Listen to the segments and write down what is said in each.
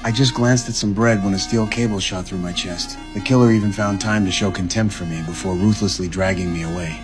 I just glanced at some bread when a steel cable shot through my chest. The killer even found time to show contempt for me before ruthlessly dragging me away.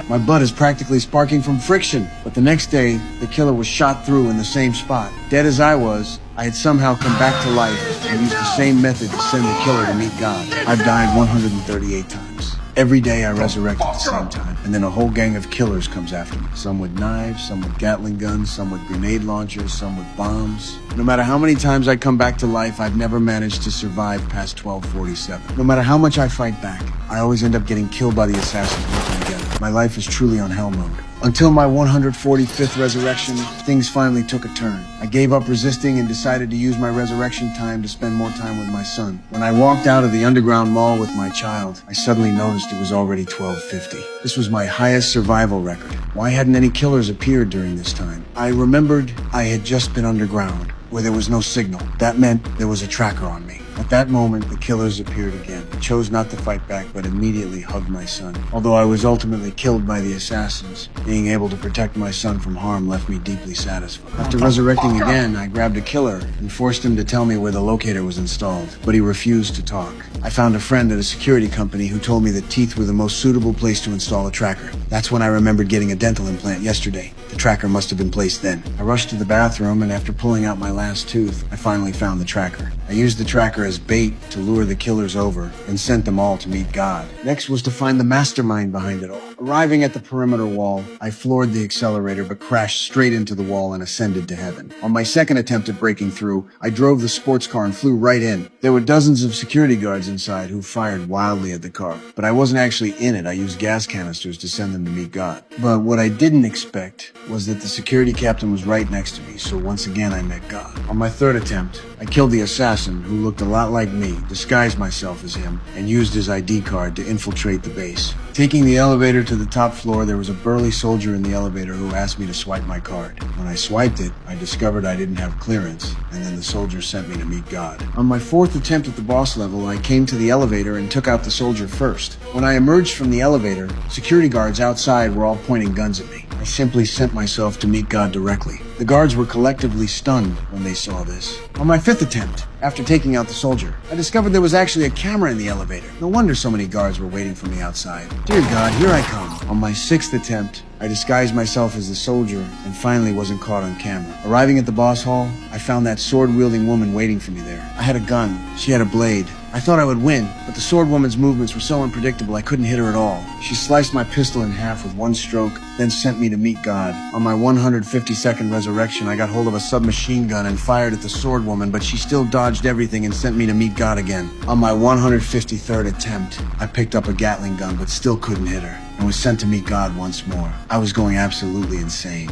My butt is practically sparking from friction, but the next day, the killer was shot through in the same spot. Dead as I was, I had somehow come back to life and used the same method to send the killer to meet God. I've died 138 times. Every day I resurrect at the same time, and then a whole gang of killers comes after me. Some with knives, some with Gatling guns, some with grenade launchers, some with bombs. No matter how many times I come back to life, I've never managed to survive past 1247. No matter how much I fight back, I always end up getting killed by the assassins working together. My life is truly on hell mode. Until my 145th resurrection, things finally took a turn. I gave up resisting and decided to use my resurrection time to spend more time with my son. When I walked out of the underground mall with my child, I suddenly noticed it was already 12:50. This was my highest survival record. Why hadn't any killers appeared during this time? I remembered I had just been underground, where there was no signal. That meant there was a tracker on me. At that moment, the killers appeared again. I chose not to fight back, but immediately hugged my son. Although I was ultimately killed by the assassins, being able to protect my son from harm left me deeply satisfied. After resurrecting again, I grabbed a killer and forced him to tell me where the locator was installed, but he refused to talk. I found a friend at a security company who told me that teeth were the most suitable place to install a tracker. That's when I remembered getting a dental implant yesterday. The tracker must have been placed then. I rushed to the bathroom, and after pulling out my last tooth, I finally found the tracker. I used the tracker as bait to lure the killers over and sent them all to meet God. Next was to find the mastermind behind it all. Arriving at the perimeter wall, I floored the accelerator but crashed straight into the wall and ascended to heaven. On my second attempt at breaking through, I drove the sports car and flew right in. There were dozens of security guards inside who fired wildly at the car, but I wasn't actually in it. I used gas canisters to send them to meet God. But what I didn't expect was that the security captain was right next to me, so once again I met God. On my third attempt, I killed the assassin, who looked a lot like me, disguised myself as him, and used his ID card to infiltrate the base. Taking the elevator to the top floor, there was a burly soldier in the elevator who asked me to swipe my card. When I swiped it, I discovered I didn't have clearance, and then the soldier sent me to meet God. On my fourth attempt at the boss level, I came to the elevator and took out the soldier first. When I emerged from the elevator, security guards outside were all pointing guns at me. I simply sent myself to meet God directly. The guards were collectively stunned when they saw this. On my fifth attempt, after taking out the soldier, I discovered there was actually a camera in the elevator. No wonder so many guards were waiting for me outside. Dear God, here I come. On my sixth attempt, I disguised myself as the soldier and finally wasn't caught on camera. Arriving at the boss hall, I found that sword-wielding woman waiting for me there. I had a gun. She had a blade. I thought I would win, but the sword woman's movements were so unpredictable I couldn't hit her at all. She sliced my pistol in half with one stroke, then sent me to meet God. On my 152nd resurrection, I got hold of a submachine gun and fired at the sword woman, but she still dodged everything and sent me to meet God again. On my 153rd attempt, I picked up a Gatling gun but still couldn't hit her, and was sent to meet God once more. I was going absolutely insane.